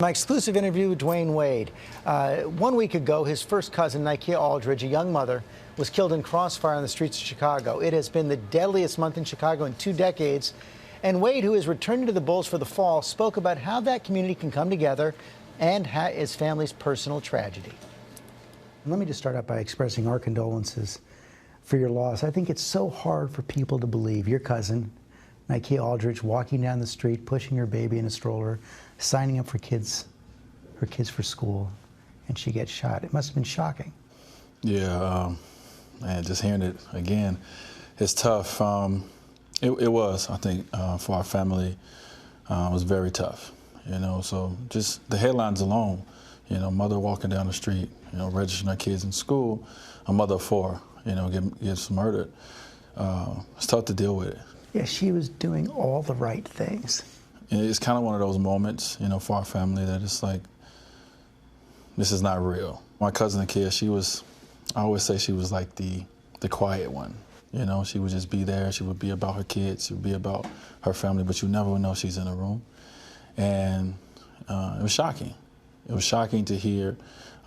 My exclusive interview with Dwyane Wade. 1 week ago, his first cousin, Nykea Aldridge, a young mother, was killed in crossfire on the streets of Chicago. It has been the deadliest month in Chicago in 2 decades. And Wade, who is returning to the Bulls for the fall, spoke about how that community can come together and his family's personal tragedy. Let me just start out by expressing our condolences for your loss. I think it's so hard for people to believe your cousin, Nykea Aldridge, walking down the street, pushing her baby in a stroller, signing up for her kids for school, and she gets shot. It must have been shocking. Yeah, man, just hearing it again, it's tough. It was, I think, for our family, it was very tough. So just the headlines alone, mother walking down the street, registering her kids in school, a mother of 4, gets murdered. It's tough to deal with it. Yeah, she was doing all the right things. It's kind of one of those moments, for our family that it's like, this is not real. My cousin Nykea, I always say she was like the quiet one. She would just be there. She would be about her kids. She would be about her family, but you never would know she's in the room. And it was shocking. It was shocking to hear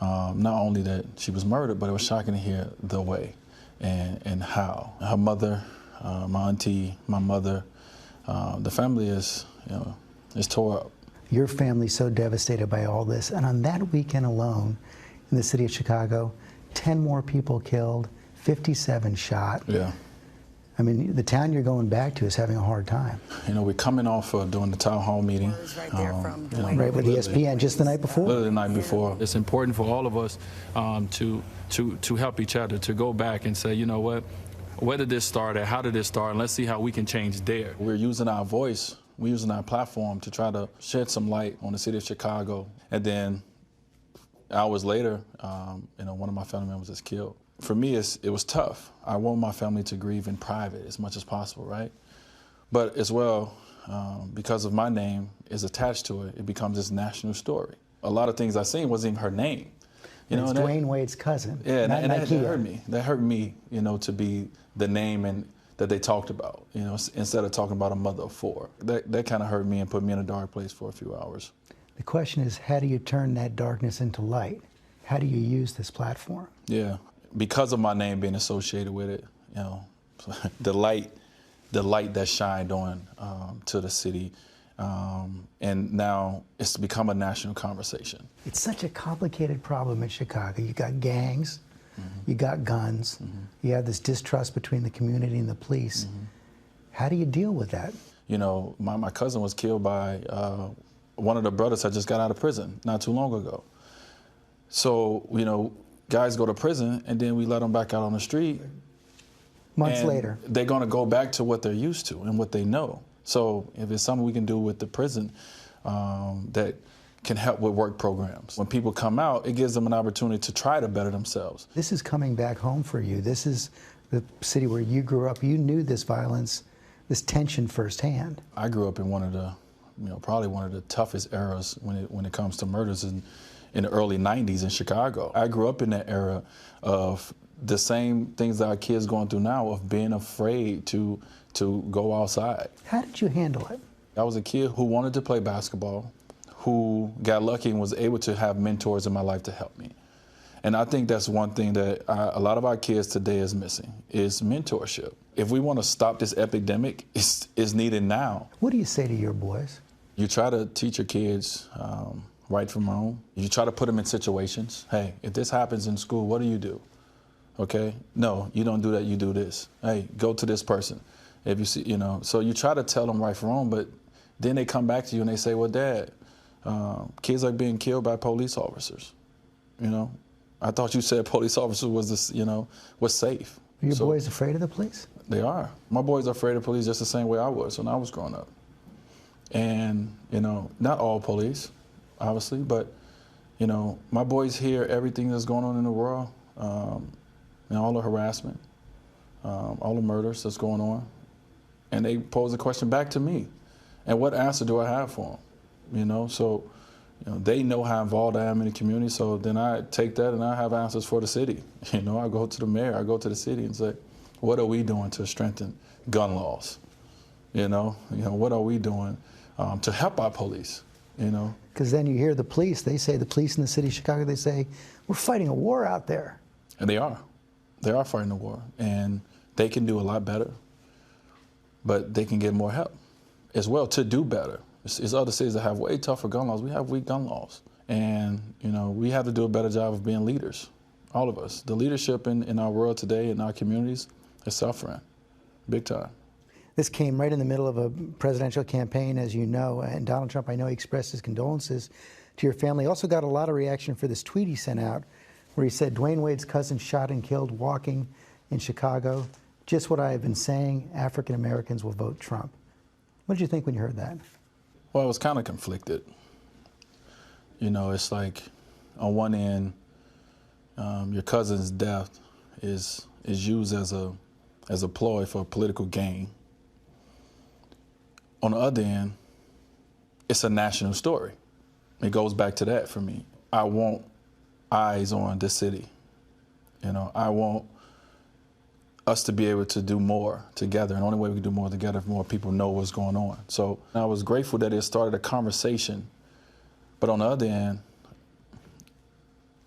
not only that she was murdered, but it was shocking to hear the way and how. Her mother, my auntie, my mother, the family is tore up. Your family's so devastated by all this, and on that weekend alone, in the city of Chicago, 10 more people killed, 57 shot. Yeah. I mean, the town you're going back to is having a hard time. We're coming off of doing the town hall meeting. Right, with ESPN just the night before? Literally the night before. It's important for all of us to help each other, to go back and say, you know what, where did this start at? How did this start? And let's see how we can change there. We're using our voice. We're using our platform to try to shed some light on the city of Chicago. And then hours later, one of my family members is killed. For me, it was tough. I want my family to grieve in private as much as possible, right? But as well, because of my name is attached to it, it becomes this national story. A lot of things I seen wasn't even her name. It's Dwyane Wade's cousin. Yeah, and that hurt me. That hurt me, to be the name and that they talked about, instead of talking about a mother of 4. That kind of hurt me and put me in a dark place for a few hours. The question is, how do you turn that darkness into light? How do you use this platform? Yeah, because of my name being associated with it, the light that shined on to the city, and now it's become a national conversation. It's such a complicated problem in Chicago. You got gangs, you got guns, you have this distrust between the community and the police. How do you deal with that? My cousin was killed by one of the brothers that just got out of prison not too long ago. So, guys go to prison and then we let them back out on the street. Months later. They're going to go back to what they're used to and what they know. So if it's something we can do with the prison that can help with work programs. When people come out, it gives them an opportunity to try to better themselves. This is coming back home for you. This is the city where you grew up. You knew this violence, this tension firsthand. I grew up in one of the, probably one of the toughest eras when it comes to murders in the early 90s in Chicago. I grew up in that era of the same things that our kids going through now, of being afraid to go outside. How did you handle it? I was a kid who wanted to play basketball, who got lucky and was able to have mentors in my life to help me. And I think that's one thing that a lot of our kids today is missing, is mentorship. If we want to stop this epidemic, it's needed now. What do you say to your boys? You try to teach your kids right from wrong. You try to put them in situations. Hey, if this happens in school, what do you do? Okay? No, you don't do that, you do this. Hey, go to this person. If you see, so you try to tell them right from wrong, but then they come back to you and they say, well, Dad, kids are being killed by police officers. I thought you said police officers was safe. Are your boys afraid of the police? They are. My boys are afraid of police just the same way I was when I was growing up. And, not all police, obviously, but, my boys hear everything that's going on in the world, and all the harassment, all the murders that's going on, and they pose a question back to me. And what answer do I have for them? So, they know how involved I am in the community, so then I take that and I have answers for the city. I go to the mayor, I go to the city and say, what are we doing to strengthen gun laws? What are we doing to help our police? Because then you hear the police, they say, the police in the city of Chicago, they say, we're fighting a war out there. And they are. They are fighting a war. And they can do a lot better, but they can get more help as well to do better. There's other cities that have way tougher gun laws. We have weak gun laws. And, you know, we have to do a better job of being leaders, all of us. The leadership in our world today, in our communities, is suffering, big time. This came right in the middle of a presidential campaign, as you know, and Donald Trump, I know he expressed his condolences to your family. He also got a lot of reaction for this tweet he sent out where he said, Dwyane Wade's cousin shot and killed walking in Chicago. Just what I have been saying, African Americans will vote Trump. What did you think when you heard that? Well, I was kind of conflicted. You know, it's like on one end, your cousin's death is used as a ploy for political gain. On the other end, it's a national story. It goes back to that for me. I want eyes on this city. You know, I want us to be able to do more together. And the only way we can do more together if more people know what's going on. So I was grateful that it started a conversation. But on the other end,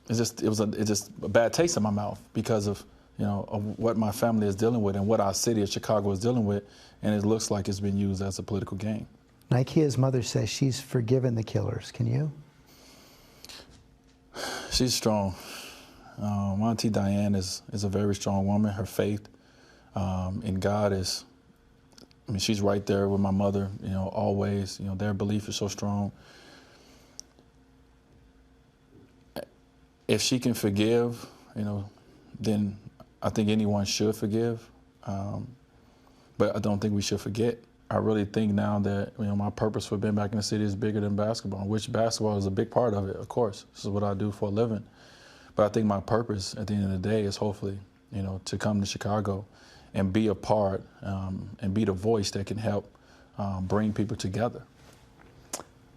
it was just a bad taste in my mouth because of, you know, of what my family is dealing with and what our city of Chicago is dealing with, and it looks like it's been used as a political game. Nykea's mother says she's forgiven the killers. Can you? She's strong. My auntie Diane is a very strong woman. Her faith in God is, I mean, she's right there with my mother, you know, always. You know, their belief is so strong. If she can forgive, you know, then I think anyone should forgive. But I don't think we should forget. I really think now that, you know, my purpose for being back in the city is bigger than basketball, which basketball is a big part of it, of course. This is what I do for a living. But I think my purpose at the end of the day is hopefully, you know, to come to Chicago and be a part and be the voice that can help bring people together.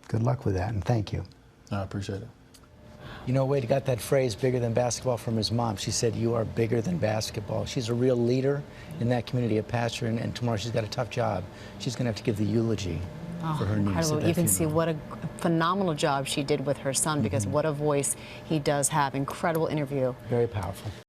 Good luck with that, and thank you. I appreciate it. You know, Wade got that phrase, bigger than basketball, from his mom. She said, you are bigger than basketball. She's a real leader in that community, a pastor, and tomorrow she's got a tough job. She's going to have to give the eulogy for her niece. You can see what a phenomenal job she did with her son, because what a voice he does have. Incredible interview. Very powerful.